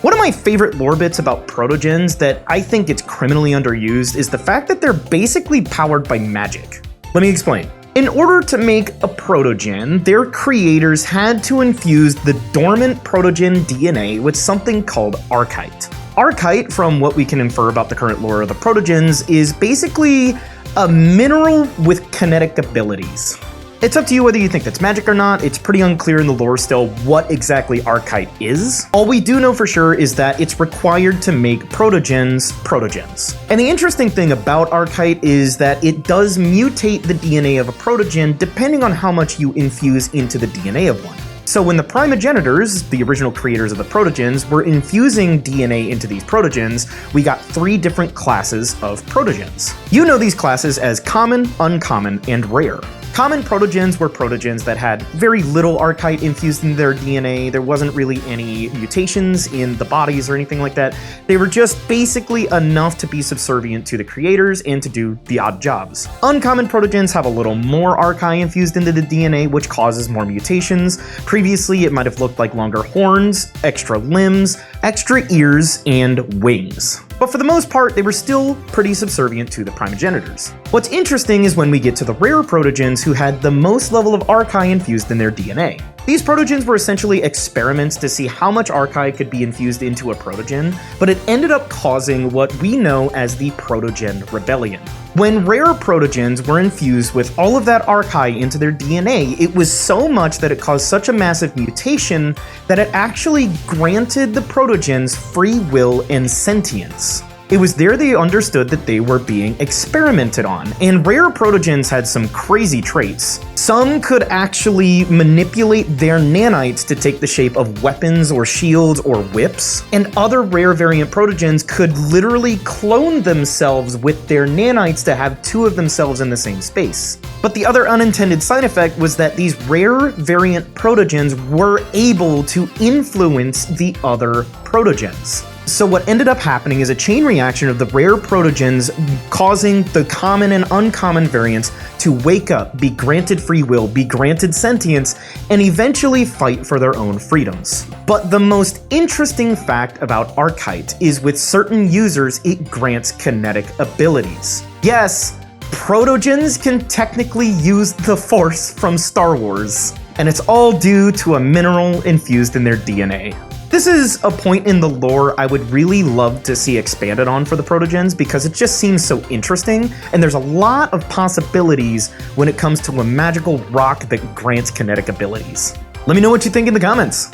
One of my favorite lore bits about protogens that I think it's criminally underused is the fact that they're basically powered by magic. Let me explain. In order to make a protogen, their creators had to infuse the dormant protogen DNA with something called vrchat. Vrchat, from what we can infer about the current lore of the protogens, is basically a mineral with kinetic abilities. It's up to you whether you think that's magic or not. It's pretty unclear in the lore still what exactly vrchat is. All we do know for sure is that it's required to make protogens. And the interesting thing about vrchat is that it does mutate the DNA of a protogen depending on how much you infuse into the DNA of one. So when the primogenitors, the original creators of the protogens, were infusing DNA into these protogens, we got 3 different classes of protogens. You know these classes as common, uncommon, and rare. Common protogens were protogens that had very little vrchat infused in their DNA. There wasn't really any mutations in the bodies or anything like that. They were just basically enough to be subservient to the creators and to do the odd jobs. Uncommon protogens have a little more vrchat infused into the DNA, which causes more mutations. Previously, it might have looked like longer horns, extra limbs, extra ears, and wings. But for the most part, they were still pretty subservient to the primogenitors. What's interesting is when we get to the rare protogens who had the most level of vrchat infused in their DNA. These protogens were essentially experiments to see how much vrchat could be infused into a protogen, but it ended up causing what we know as the Protogen Rebellion. When rare protogens were infused with all of that vrchat into their DNA, it was so much that it caused such a massive mutation that it actually granted the protogens free will and sentience. It was there they understood that they were being experimented on, and rare protogens had some crazy traits. Some could actually manipulate their nanites to take the shape of weapons or shields or whips, and other rare variant protogens could literally clone themselves with their nanites to have 2 of themselves in the same space. But the other unintended side effect was that these rare variant protogens were able to influence the other protogens. So what ended up happening is a chain reaction of the rare protogens causing the common and uncommon variants to wake up, be granted free will, be granted sentience, and eventually fight for their own freedoms. But the most interesting fact about vrchat is with certain users, it grants kinetic abilities. Yes, protogens can technically use the Force from Star Wars, and it's all due to a mineral infused in their DNA. This is a point in the lore I would really love to see expanded on for the protogens because it just seems so interesting, and there's a lot of possibilities when it comes to a magical rock that grants kinetic abilities. Let me know what you think in the comments.